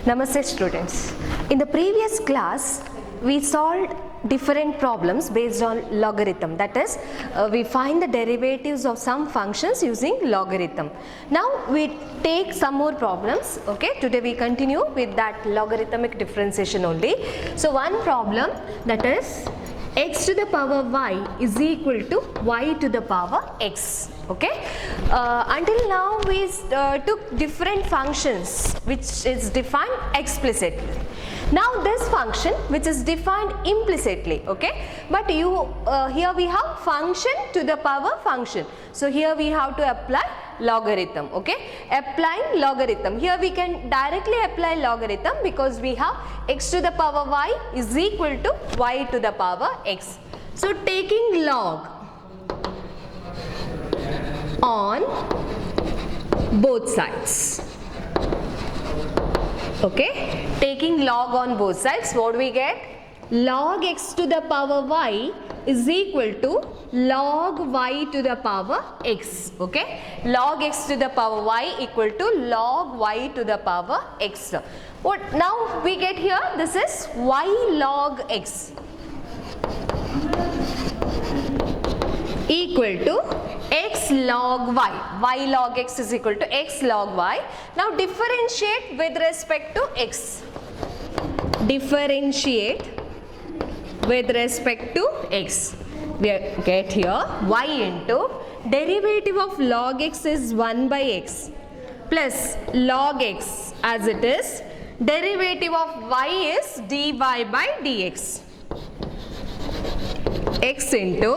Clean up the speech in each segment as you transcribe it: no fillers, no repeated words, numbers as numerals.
Namaste students. In the previous class, we solved different problems based on logarithm. That is, we find the derivatives of some functions using logarithm. Now we take some more problems. Okay, today we continue with that logarithmic differentiation only. So one problem, that is x to the power y is equal to y to the power x. Okay, until now we took different functions which is defined explicitly. Now this function which is defined implicitly, okay, but here we have function to the power function. So here we have to apply logarithm. Okay, applying logarithm, here we can directly apply logarithm because we have x to the power y is equal to y to the power x. So taking log on both sides. Okay, taking log on both sides, what do we get? Log x to the power y is equal to log y to the power x. Okay, log x to the power y equal to log y to the power x. What now we get here? This is y log x equal to x log y. Y log x is equal to x log y. Now differentiate with respect to x. Differentiate with respect to x. We get here y into derivative of log x is 1 by x plus log x as it is. Derivative of y is dy by dx. X into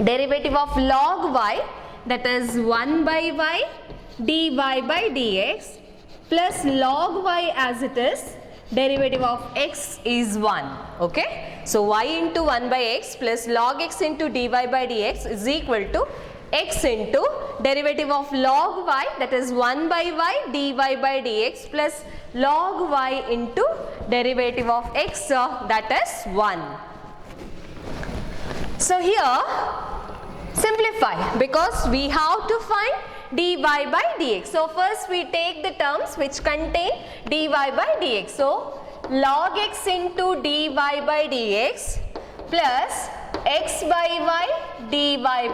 derivative of log y, that is 1 by y dy by dx plus log y as it is. Derivative of x is 1. Okay, so y into 1 by x plus log x into dy by dx is equal to x into derivative of log y, that is 1 by y dy by dx plus log y into derivative of x, that is 1. So here simplify because we have to find dy by dx. So first we take the terms which contain dy by dx. So log x into dy by dx plus x by y dy by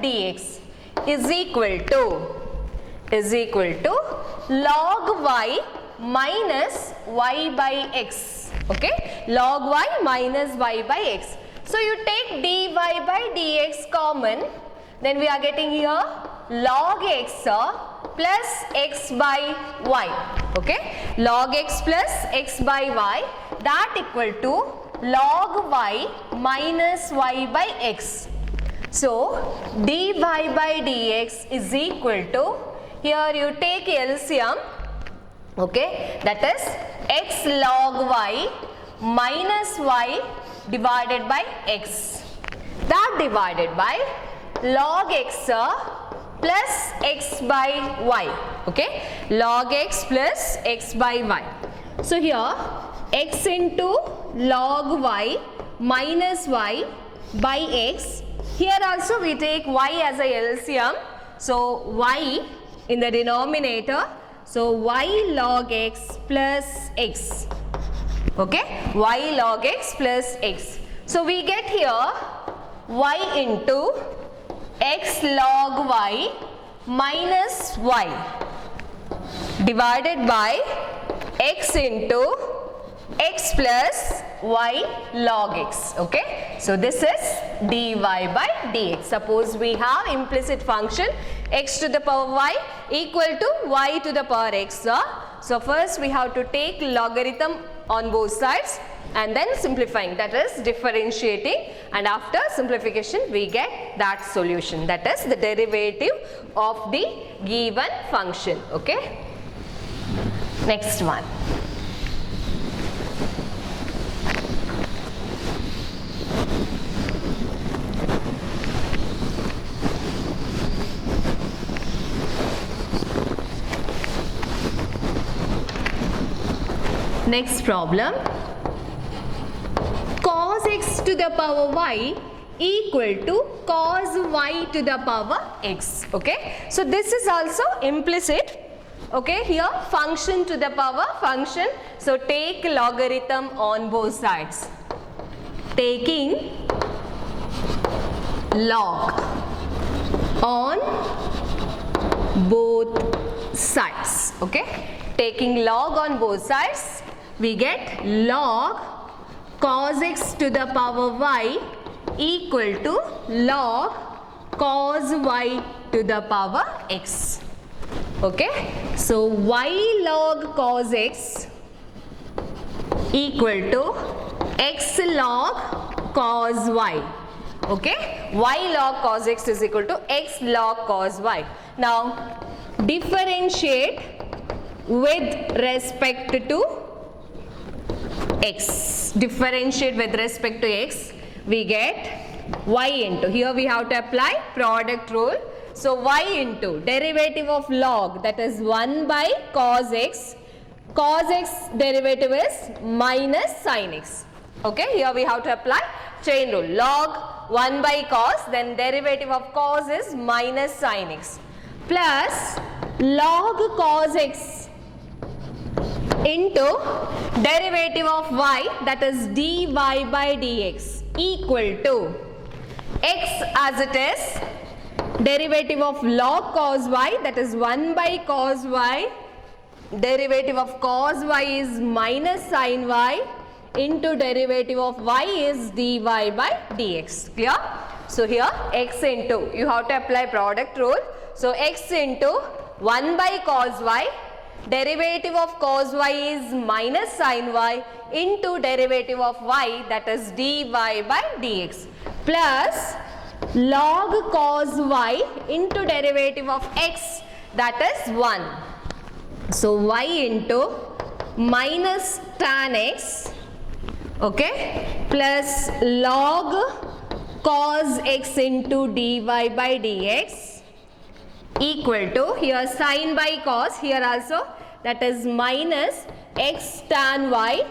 dx is equal to log y minus y by x. Okay, log y minus y by x. So you take dy by dx common, then we are getting here log x plus x by y. Okay, log x plus x by y, that equal to log y minus y by x. So dy by dx is equal to, here you take LCM, okay, that is x log y minus y divided by x, that divided by log x plus x by y. Okay, log x plus x by y. So here x into log y minus y by x. Here also we take y as a LCM. So y in the denominator. So y log x plus x. Okay, y log x plus x. So we get here y into x log y minus y divided by x into x plus y log x. Okay, so this is dy by dx. Suppose we have implicit function x to the power y equal to y to the power x. So first we have to take logarithm on both sides and then simplifying, that is differentiating, and after simplification we get that solution, that is the derivative of the given function. Okay, next one. Next problem, cos x to the power y equal to cos y to the power x. Okay, so this is also implicit. Okay, here function to the power function. So take logarithm on both sides. Taking log on both sides. Okay, taking log on both sides, we get log cos x to the power y equal to log cos y to the power x. Okay, so y log cos x equal to x log cos y. Okay, y log cos x is equal to x log cos y. Now differentiate with respect to x. Differentiate with respect to x, we get y into, here we have to apply product rule. So y into derivative of log, that is 1 by cos x. Cos x derivative is minus sin x. Okay, here we have to apply chain rule. Log 1 by cos, then derivative of cos is minus sin x, plus log cos x into derivative of y, that is dy by dx, equal to x as it is, derivative of log cos y, that is 1 by cos y, derivative of cos y is minus sin y, into derivative of y is dy by dx. Clear? So here x into, you have to apply product rule. So x into 1 by cos y, derivative of cos y is minus sin y, into derivative of y, that is dy by dx, plus log cos y into derivative of x, that is 1. So y into minus tan x, okay, plus log cos x into dy by dx equal to, here sin by cos, here also, that is minus x tan y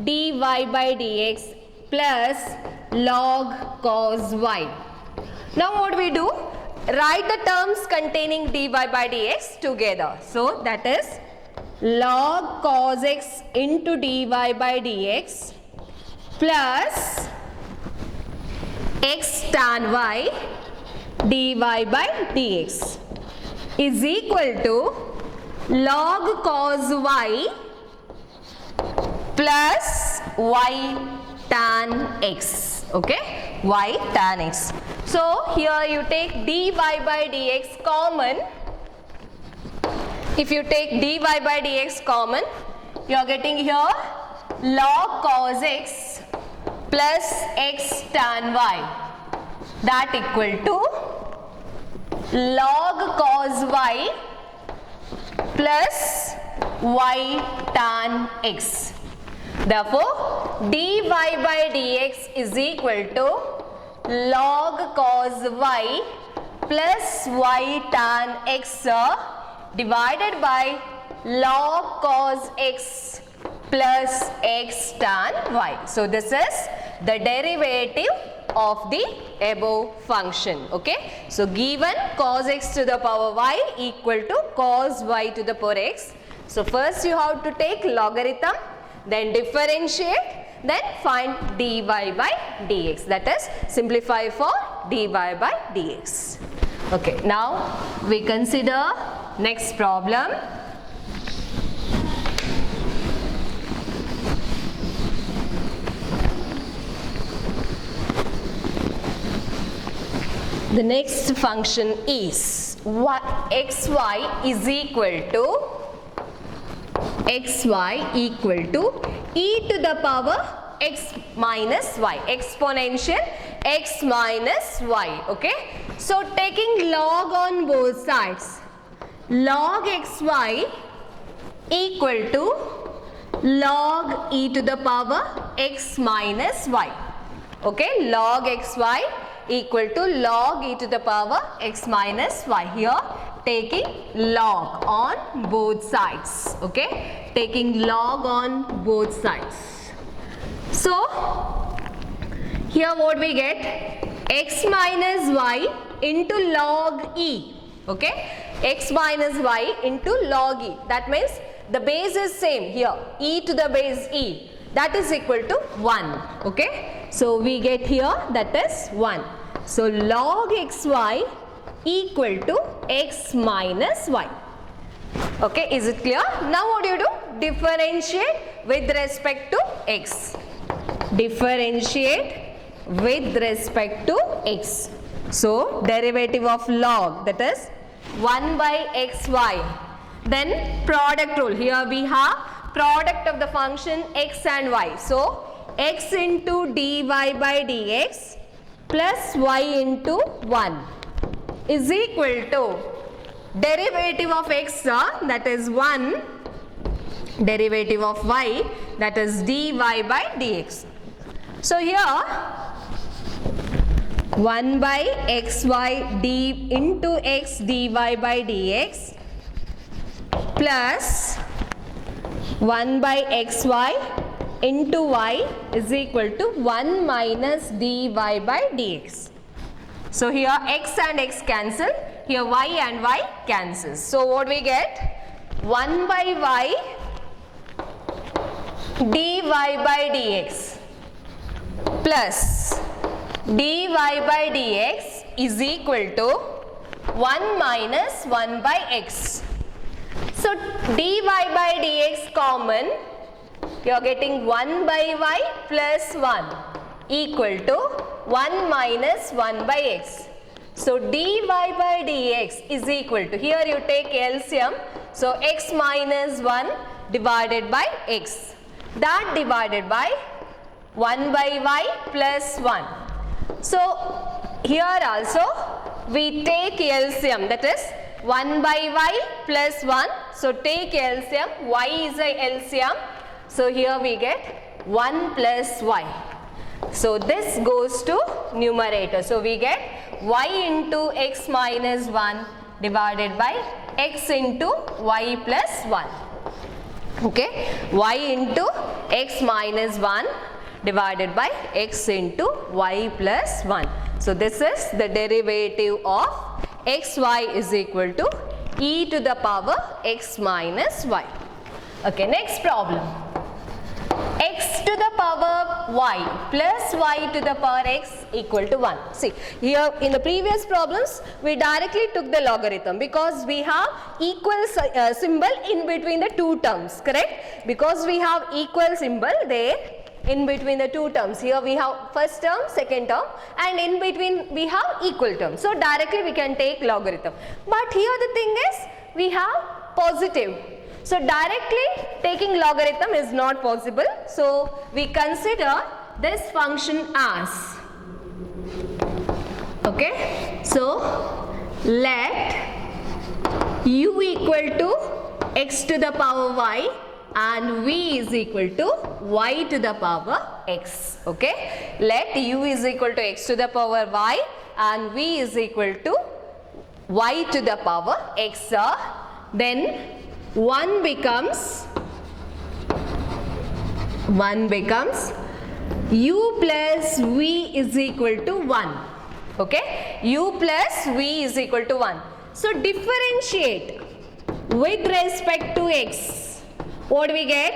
dy by dx plus log cos y. Now what we do? Write the terms containing dy by dx together. So that is log cos x into dy by dx plus x tan y dy by dx is equal to log cos y plus y tan x. Okay, y tan x. So here you take dy by dx common. If you take dy by dx common, you are getting here log cos x plus x tan y, that equal to log cos y plus y tan x. Therefore, dy by dx is equal to log cos y plus y tan x divided by log cos x plus x tan y. So this is the derivative of the above function. Okay, so given cos x to the power y equal to cos y to the power x. So first you have to take logarithm, then differentiate, then find dy by dx, that is simplify for dy by dx. Okay, now we consider next problem. The next function is xy is equal to e to the power x minus y, exponential x minus y. Okay, so taking log on both sides, log xy equal to log e to the power x minus y. Okay, log xy equal to log e to the power x minus y. Here taking log on both sides. Okay, taking log on both sides. So here what we get? X minus y into log e. Okay, x minus y into log e. That means the base is same here, e to the base e. That is equal to 1. Okay. So we get here that is 1. So log xy equal to x minus y. Okay, is it clear? Now what do you do? Differentiate with respect to x. Differentiate with respect to x. So derivative of log, that is 1 by xy. Then product rule. Here we have product of the function x and y. So x into dy by dx plus y into 1 is equal to derivative of x, that is 1, derivative of y, that is dy by dx. So here 1 by xy d into x dy by dx plus 1 by xy into y is equal to 1 minus dy by dx. So here x and x cancel, here y and y cancels. So what we get? 1 by y dy by dx plus dy by dx is equal to 1 minus 1 by x. So dy by dx common, you are getting 1 by y plus 1 equal to 1 minus 1 by x. So dy by dx is equal to, here you take LCM, so x minus 1 divided by x, that divided by 1 by y plus 1. So here also we take LCM, that is 1 by y plus 1. So take LCM, y is a LCM. So here we get 1 plus y. So this goes to numerator. So we get y into x minus 1 divided by x into y plus 1. Okay, y into x minus 1 divided by x into y plus 1. So this is the derivative of xy is equal to e to the power x minus y. Okay, next problem. X to the power y plus y to the power x equal to 1. See, here in the previous problems we directly took the logarithm because we have equal symbol in between the two terms, correct? Because we have equal symbol there in between the two terms. Here we have first term, second term, and in between we have equal term. So directly we can take logarithm. But here the thing is we have positive. So directly taking logarithm is not possible. So we consider this function as, okay, so let u equal to x to the power y and v is equal to y to the power x. Okay, let u is equal to x to the power y and v is equal to y to the power x. Then 1 becomes u plus v is equal to 1. Okay, u plus v is equal to 1. So differentiate with respect to x. What do we get?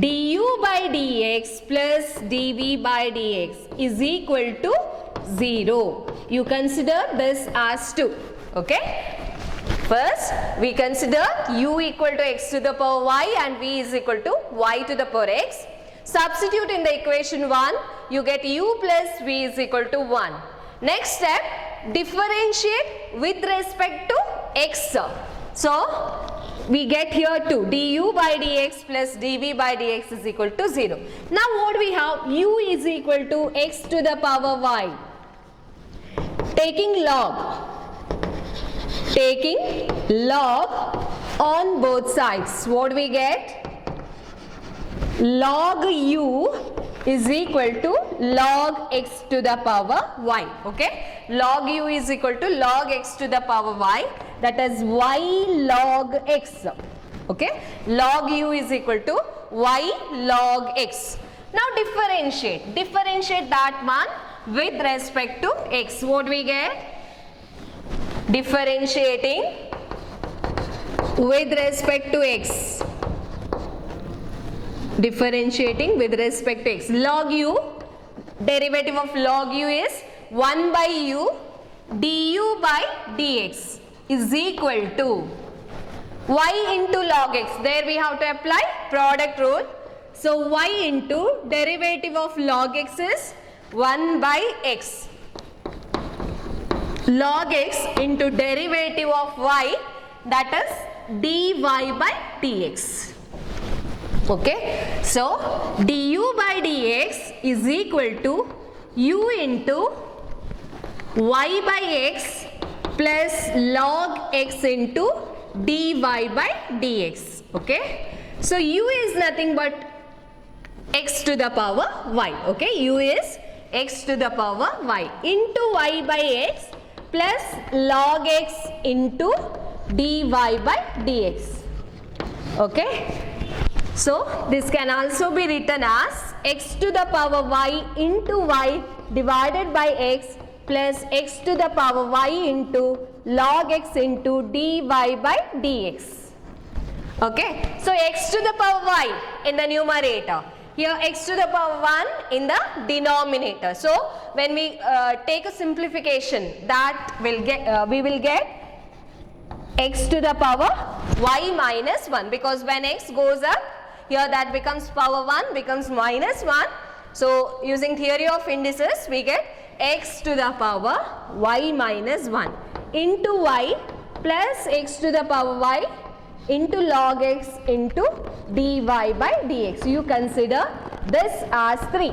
Du by dx plus dv by dx is equal to 0. You consider this as 2. Okay. First, we consider u equal to x to the power y and v is equal to y to the power x. Substitute in the equation 1, you get u plus v is equal to 1. Next step, differentiate with respect to x. So, we get here 2, du by dx plus dv by dx is equal to 0. Now, what we have? U is equal to x to the power y. Taking log on both sides. What do we get? Log u is equal to log x to the power y. Okay, log u is equal to log x to the power y, that is y log x. Okay, log u is equal to y log x. Now differentiate that one with respect to x. What we get? Differentiating with respect to x. Differentiating with respect to x. Log u, derivative of log u is 1 by u du by dx is equal to y into log x. There we have to apply product rule. So y into derivative of log x is 1 by x. Log x into derivative of y, that is dy by dx. Okay, so du by dx is equal to u into y by x plus log x into dy by dx. Okay, so u is nothing but x to the power y. Okay, u is x to the power y into y by x plus log x into dy by dx. Okay, so this can also be written as x to the power y into y divided by x plus x to the power y into log x into dy by dx. Okay, so x to the power y in the numerator, here x to the power 1 in the denominator. So when we take a simplification, that will get we will get x to the power y minus 1, because when x goes up, here that becomes power 1 becomes minus 1. So using theory of indices, we get x to the power y minus 1 into y plus x to the power y into log x into dy by dx. You consider this as 3.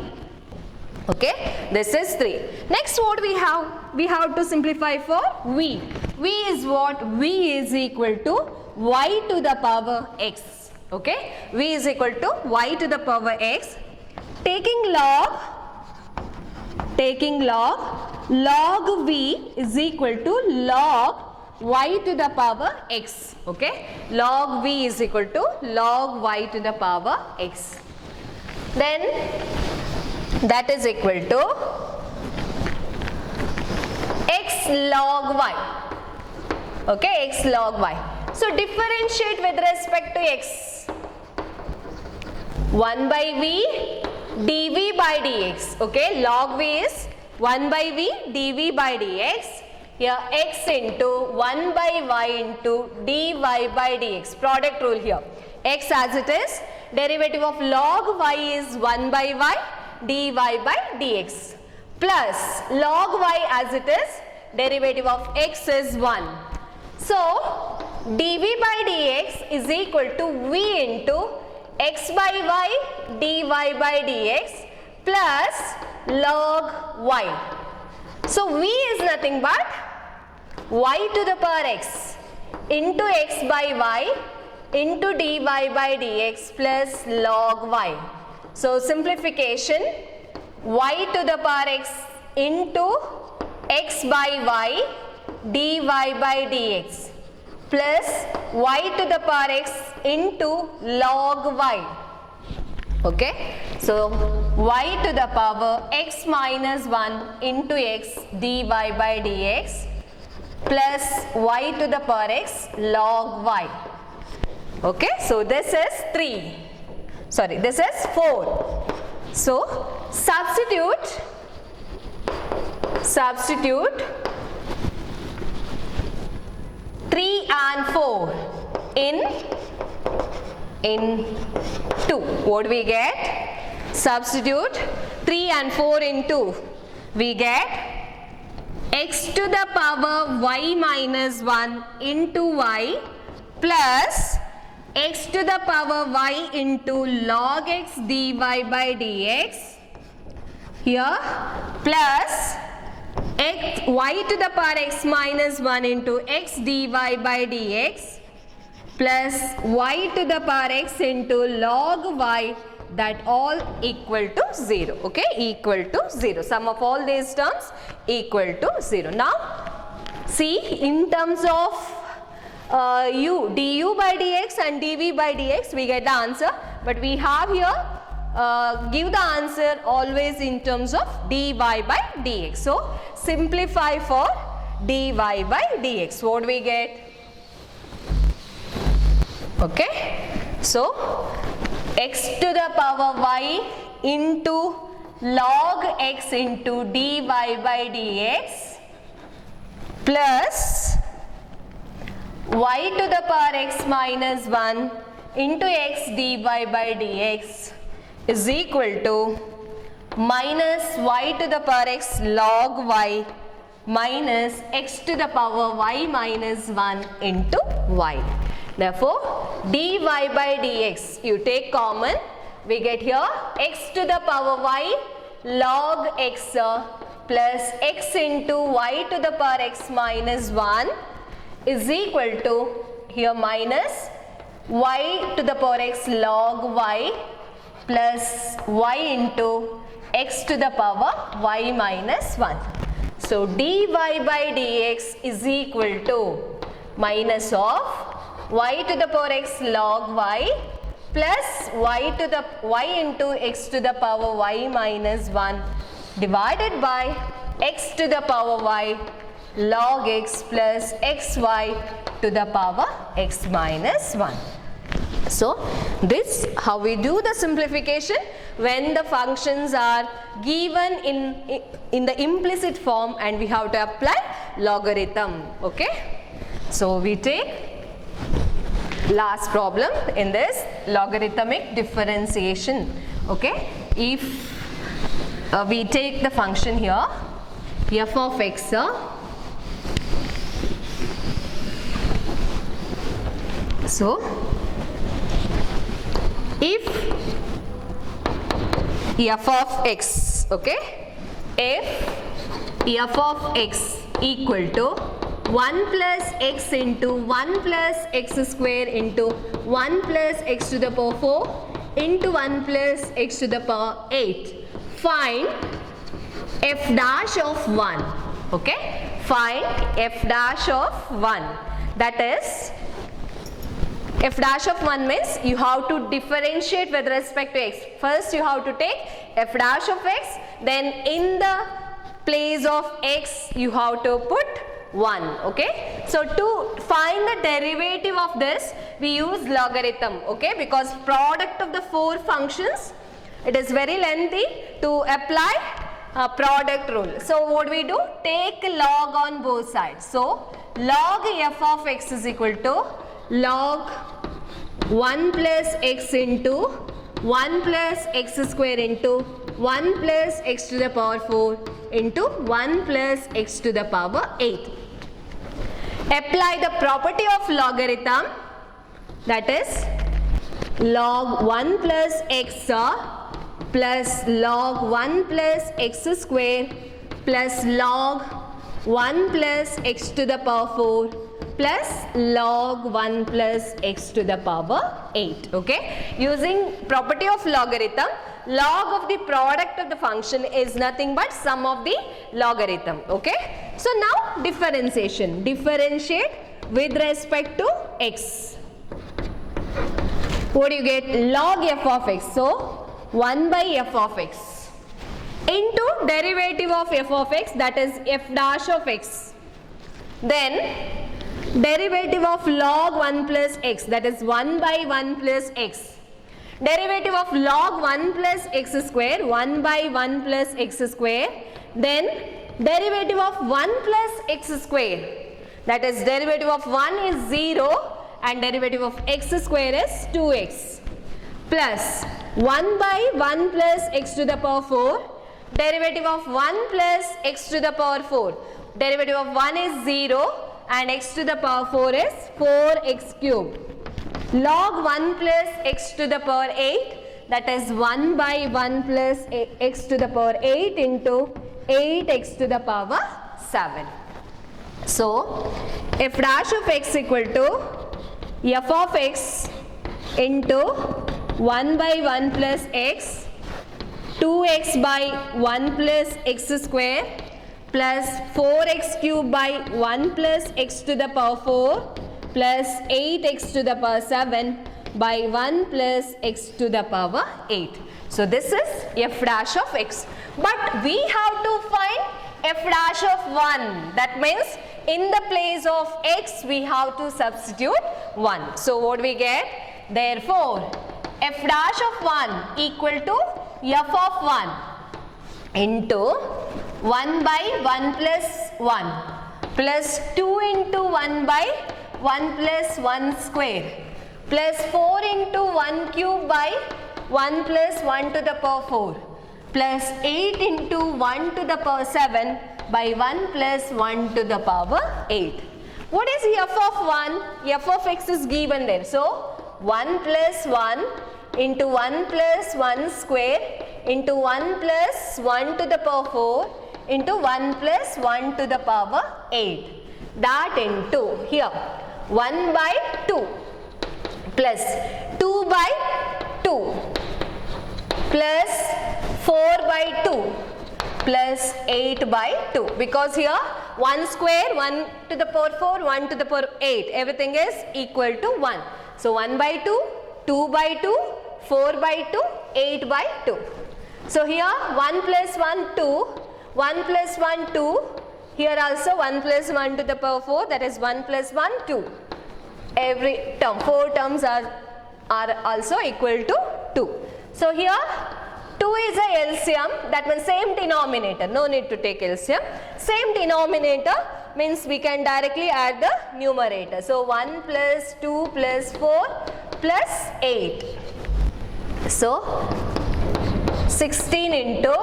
Okay, this is 3. Next, what we have? We have to simplify for v. V is what? V is equal to y to the power x. Okay, v is equal to y to the power x. Taking log, log v is equal to log y to the power x. Okay, log v is equal to log y to the power x. Then that is equal to x log y. Okay, x log y. So differentiate with respect to x. 1 by v dv by dx. Okay, log v is 1 by v dv by dx. Here x into 1 by y into dy by dx. Product rule here. X as it is, derivative of log y is 1 by y dy by dx, plus log y as it is, derivative of x is 1. So dv by dx is equal to v into x by y dy by dx plus log y. So v is nothing but y to the power x into x by y into dy by dx plus log y. So simplification, y to the power x into x by y dy by dx plus y to the power x into log y. Okay, so y to the power x minus 1 into x dy by dx plus y to the power x log y. Okay, so this is 3. Sorry, this is 4. So substitute 3 and 4 in 2. What we get? Substitute 3 and 4 in 2. We get x to the power y minus 1 into y plus x to the power y into log x dy by dx here plus y to the power x minus 1 into x dy by dx plus y to the power x into log y, that all equal to 0. Okay, equal to 0. Sum of all these terms equal to 0. Now see, in terms of du by dx and dv by dx, we get the answer, but we have here give the answer always in terms of dy by dx. So simplify for dy by dx. What we get? Okay, so x to the power y into log x into dy by dx plus y to the power x minus 1 into x dy by dx is equal to minus y to the power x log y minus x to the power y minus 1 into y. Therefore, dy by dx, you take common, we get here x to the power y log x plus x into y to the power x minus 1 is equal to here minus y to the power x log y plus y into x to the power y minus 1. So dy by dx is equal to minus of y to the power x log y plus y into x to the power y minus 1 divided by x to the power y log x plus xy to the power x minus 1. So this how we do the simplification when the functions are given in the implicit form and we have to apply logarithm. Okay, so we take last problem in this logarithmic differentiation. Okay, if we take the function here f of x, so if f of x, okay, if f of x equal to 1 plus x into 1 plus x square into 1 plus x to the power 4 into 1 plus x to the power 8. Find f dash of 1. Okay, find f dash of 1. That is, f dash of 1 means you have to differentiate with respect to x. First you have to take f dash of x, then in the place of x you have to put 1. Okay, so to find the derivative of this we use logarithm. Okay, because product of the 4 functions, it is very lengthy to apply a product rule. So what we do, take log on both sides. So log f of x is equal to log 1 plus x into 1 plus x square into 1 plus x to the power 4 into 1 plus x to the power 8. Apply the property of logarithm, that is log 1 plus x plus log 1 plus x square plus log 1 plus x to the power 4 plus log 1 plus x to the power 8. Okay, using property of logarithm, log of the product of the function is nothing but sum of the logarithm. Okay, so now differentiation, differentiate with respect to x. What do you get? Log f of x, so 1 by f of x into derivative of f of x, that is f dash of x, then derivative of log 1 plus x, that is 1 by 1 plus x, derivative of log 1 plus x square, 1 by 1 plus x square, then derivative of 1 plus x square, that is derivative of 1 is 0 and derivative of x square is 2x, plus 1 by 1 plus x to the power 4, derivative of 1 plus x to the power 4, derivative of 1 is 0 and x to the power 4 is 4x cubed, log 1 plus x to the power 8, that is 1 by 1 plus x to the power 8 into 8x to the power 7. So f dash of x equal to f of x into 1 by 1 plus x, 2x by 1 plus x square plus 4x cube by 1 plus x to the power 4 plus 8x to the power 7 by 1 plus x to the power 8. So this is f dash of x. But we have to find f dash of 1. That means in the place of x we have to substitute 1. So what we get? Therefore, f dash of 1 equal to f of 1 into 1 by 1 plus 1 plus 2 into 1 by 1 plus 1 square plus 4 into 1 cube by 1 plus 1 to the power 4 plus 8 into 1 to the power 7 by 1 plus 1 to the power 8. What is f of 1? F of x is given there. So 1 plus 1 into 1 plus 1 square into 1 plus 1 to the power 4 into 1 plus 1 to the power 8. That into here 1 by 2 plus 2 by 2 plus 4 by 2 plus 8 by 2, because here 1 square, 1 to the power 4, 1 to the power 8, everything is equal to 1. So 1 by 2, 2 by 2, 4 by 2, 8 by 2. So here 1 plus 1 2, 1 plus 1 2, here also 1 plus 1 to the power 4, that is 1 plus 1 2. Every term, 4 terms are also equal to 2. So here 2 is a LCM, that means same denominator, no need to take LCM. Same denominator means we can directly add the numerator. So 1 plus 2 plus 4 plus 8. So 16 into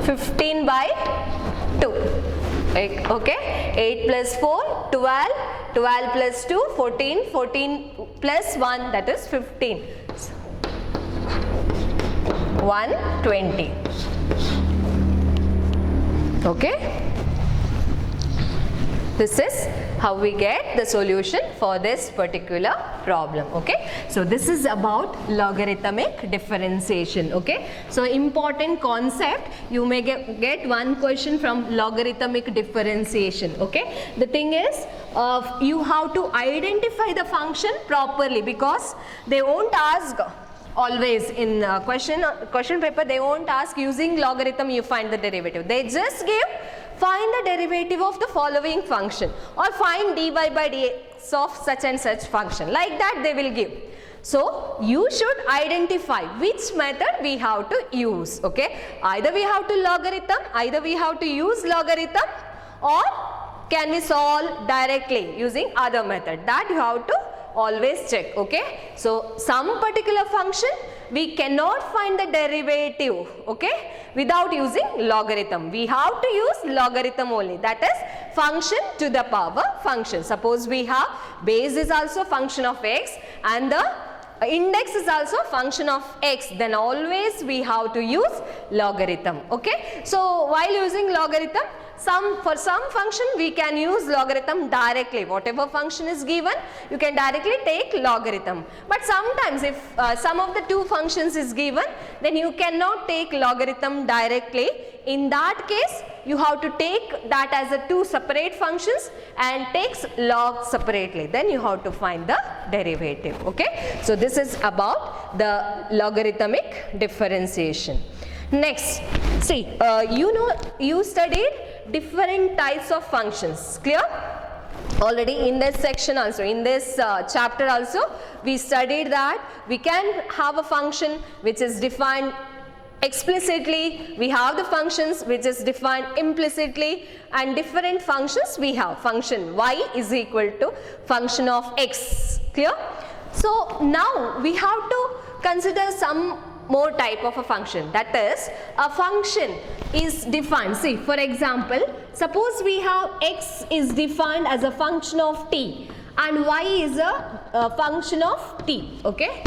15 by 2. Okay, 8 plus 4, 12, 12 plus 2, 14, 14 plus 1, that is 15. 120. Okay, this is how we get the solution for this particular problem. Okay, so this is about logarithmic differentiation. Okay, so important concept, you may get one question from logarithmic differentiation. Okay, the thing is you have to identify the function properly, because they won't ask always in question paper, they won't ask using logarithm you find the derivative. They just give find the derivative of the following function or find dy by dx of such and such function, like that they will give. So you should identify which method we have to use. Okay, either we have to logarithm, either we have to use logarithm, or can we solve directly using other method, that you have to always check. Okay, so some particular function we cannot find the derivative, okay, without using logarithm. We have to use logarithm only, that is function to the power function. Suppose we have base is also function of x and the index is also function of x, then always we have to use logarithm. Okay, so while using logarithm, for some function we can use logarithm directly. Whatever function is given, you can directly take logarithm. But sometimes if some of the two functions is given, then you cannot take logarithm directly. In that case, you have to take that as a two separate functions and takes log separately. Then you have to find the derivative. Okay, so this is about the logarithmic differentiation. Next, see, you studied different types of functions. Clear? Already in this section also, in this chapter also, we studied that we can have a function which is defined explicitly, we have the functions which is defined implicitly, and different functions we have. Function y is equal to function of x. Clear? So now we have to consider some more type of a function, that is a function is defined. See, for example, suppose we have x is defined as a function of t and y is a function of t. Okay,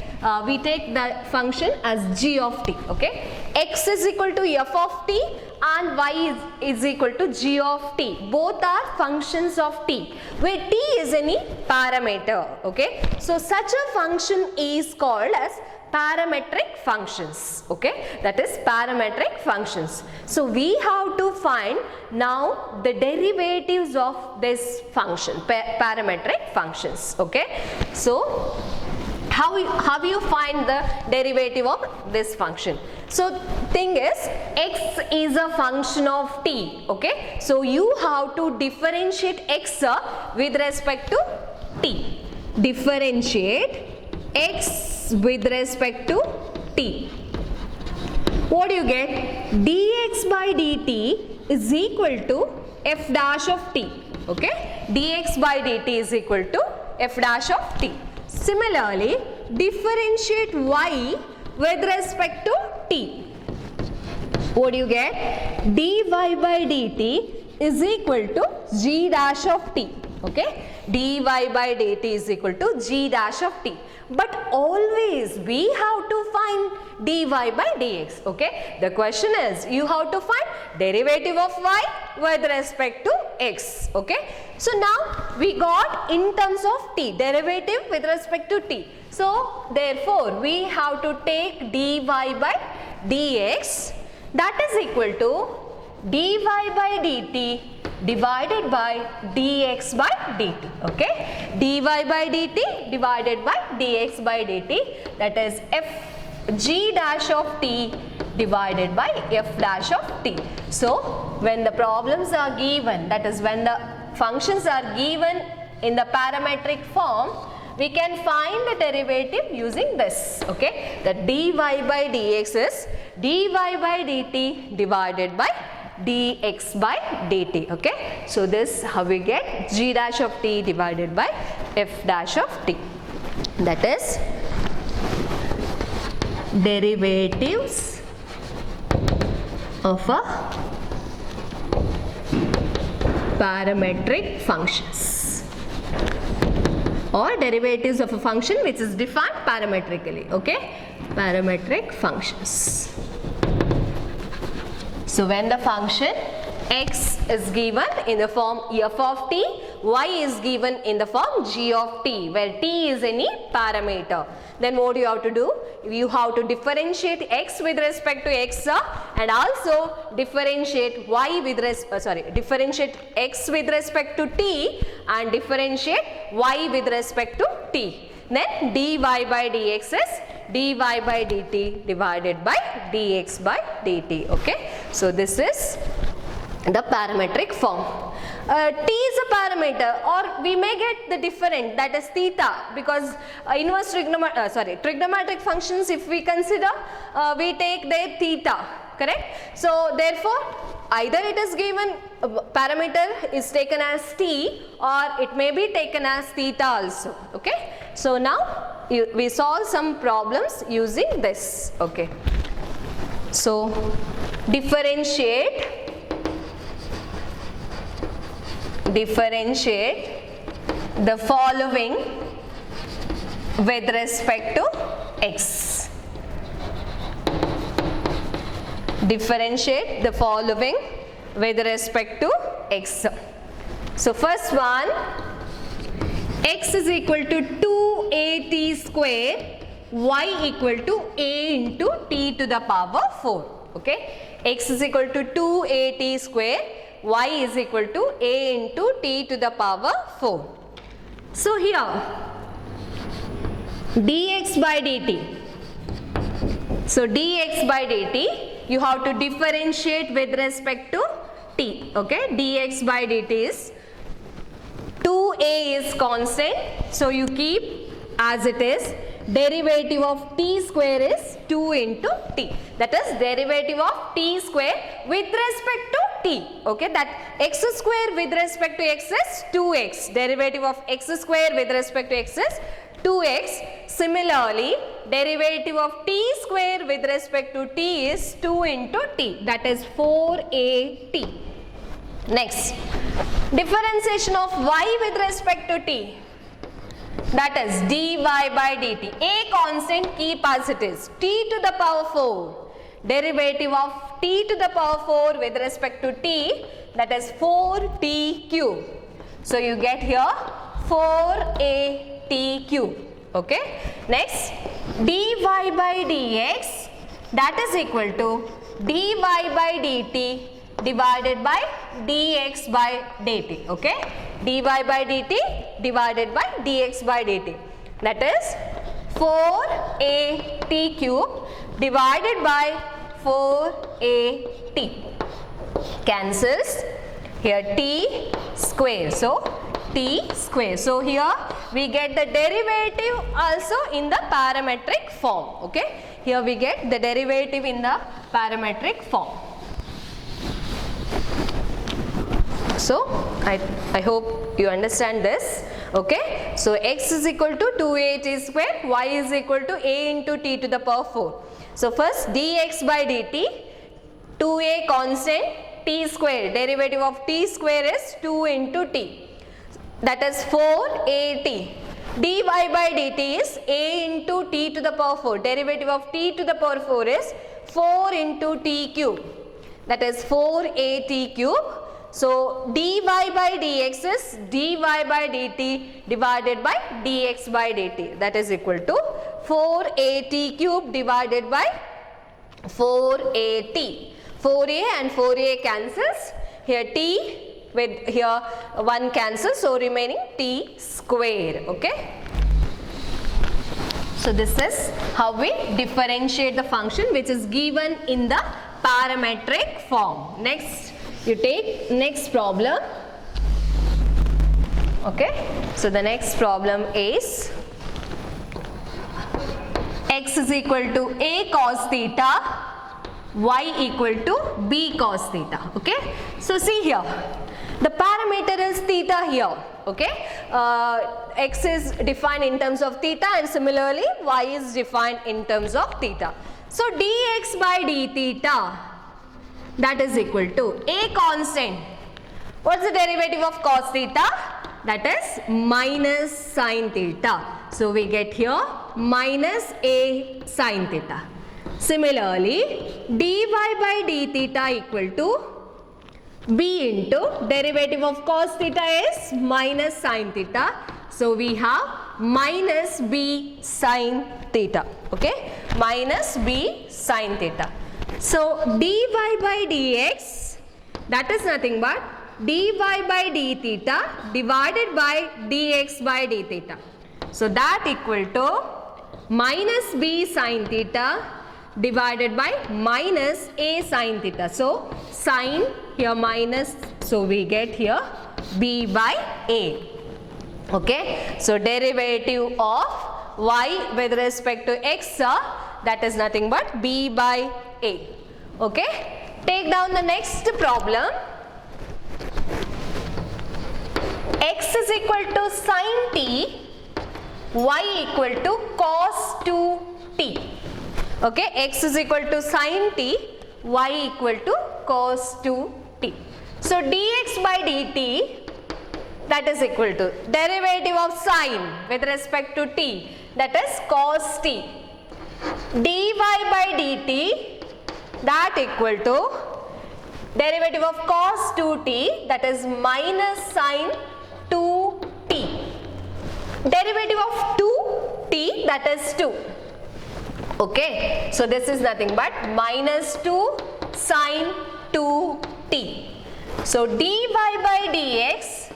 we take the function as g of t. Okay, x is equal to f of t and y is equal to g of t. Both are functions of t, where t is any parameter. Okay, so such a function is called as parametric functions. Okay, that is parametric functions. So we have to find now the derivatives of this function, parametric functions. Okay, so how you find the derivative of this function? So thing is, x is a function of t, okay? So you have to differentiate x with respect to t. Differentiate x with respect to t. What do you get? Dx by dt is equal to f dash of t, okay? Dx by dt is equal to f dash of t. Similarly, differentiate y with respect to t. What do you get? dy by dt is equal to g dash of t, okay? dy by dt is equal to g dash of t. But always we have to find dy by dx, okay? The question is, you have to find derivative of y with respect to x, okay? So now we got in terms of t, derivative with respect to t. So therefore we have to take dy by dx, that is equal to dy by dt divided by dx by dt, okay? dy by dt divided by dx by dt, that is f g dash of t divided by f dash of t. So when the problems are given, that is when the functions are given in the parametric form, we can find the derivative using this, okay? That dy by dx is dy by dt divided by dx by dt, okay? So this how we get g dash of t divided by f dash of t, that is derivatives of a parametric functions, or derivatives of a function which is defined parametrically, okay? Parametric functions. So when the function x is given in the form f of t, y is given in the form g of t, where t is any parameter, then what you have to do? You have to differentiate x with respect to x and also differentiate y with differentiate x with respect to t and differentiate y with respect to t. Then dy by dx is dy by dt divided by dx by dt, okay? So this is the parametric form. T is a parameter, or we may get the different, that is theta, because inverse trigonometric functions, if we consider, we take their theta, correct? So therefore either it is given parameter is taken as t, or it may be taken as theta also, okay? So now we solve some problems using this, okay? So differentiate the following with respect to x. Differentiate the following with respect to x. So first one, x is equal to 2at square, y equal to a into t to the power 4, okay? X is equal to 2at square, y is equal to a into t to the power 4. So here dx by dt. So dx by dt you have to differentiate with respect to t, okay? Dx by dt is 2a is constant, so you keep as it is. Derivative of t square is 2 into t, that is derivative of t square with respect to t, okay? That x square with respect to x is 2x, derivative of x square with respect to x is 2x. Similarly, derivative of t square with respect to t is 2 into t, that is 4at. Next, differentiation of y with respect to t, that is dy by dt. A constant, keep as it is, t to the power 4. Derivative of t to the power 4 with respect to t, that is 4t cube. So you get here 4at cube, okay? Next, dy by dx, that is equal to dy by dt divided by dx by dt, okay? dy by dt divided by dx by dt, that is 4at cube divided by 4at. Cancels. Here t square. So t square. So here we get the derivative also in the parametric form. Okay. Here we get the derivative in the parametric form. So I hope you understand this. Okay. So x is equal to 2at square, y is equal to a into t to the power 4. So first dx by dt, 2a constant, t square, derivative of t square is 2 into t, that is 4at. dy by dt is a into t to the power 4, derivative of t to the power 4 is 4 into t cube, that is 4at cube. So dy by dx is dy by dt divided by dx by dt, that is equal to 4at cube divided by 4at. 4a and 4a cancels. Here t with here 1 cancels, so remaining t square. Okay. So this is how we differentiate the function which is given in the parametric form. Next, you take next problem. Okay. So the next problem is x is equal to a cos theta, y equal to b cos theta. Okay. So see here, the parameter is theta here. Okay. X is defined in terms of theta and similarly y is defined in terms of theta. So dx by d theta, that is equal to a constant. What's the derivative of cos theta? That is minus sin theta. So we get here minus a sin theta. Similarly, dy by d theta equal to b into derivative of cos theta is minus sin theta. So we have minus b sin theta. Okay, minus b sin theta. So dy by dx, that is nothing but dy by d theta divided by dx by d theta. So that equal to minus b sin theta divided by minus a sin theta. So sin here minus, so we get here b by a. Okay. So derivative of y with respect to x, that is nothing but b by a. Okay. Take down the next problem. X is equal to sin t, y equal to cos 2t. Okay. X is equal to sin t, y equal to cos 2t. So dx by dt, that is equal to derivative of sin with respect to t, that is cos t. dy by dt, that equal to derivative of cos 2t, that is minus sin 2t. Derivative of 2t, that is 2. Okay. So this is nothing but minus 2 sin 2t. So dy by dx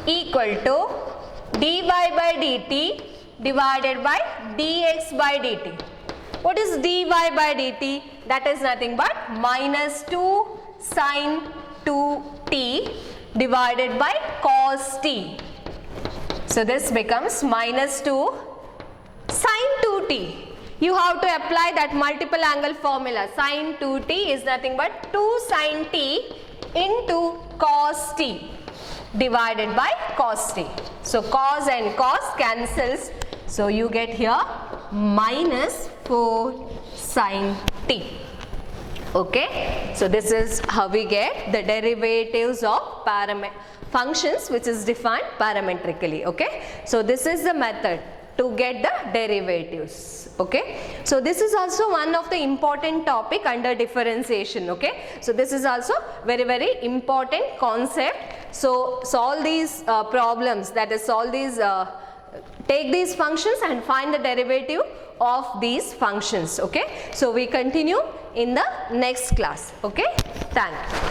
equal to dy by dt divided by dx by dt. What is dy by dt? That is nothing but minus 2 sin 2t divided by cos t. So this becomes minus 2 sin 2t. You have to apply that multiple angle formula. Sin 2t is nothing but 2 sin t into cos t divided by cos t. So cos and cos cancels. So you get here minus 4 sin t. Okay. So this is how we get the derivatives of functions which is defined parametrically. Okay. So this is the method to get the derivatives. Okay. So this is also one of the important topic under differentiation. Okay. So this is also very important concept. So solve these problems, that is solve these take these functions and find the derivative of these functions. Okay. So we continue in the next class. Okay. Thank you.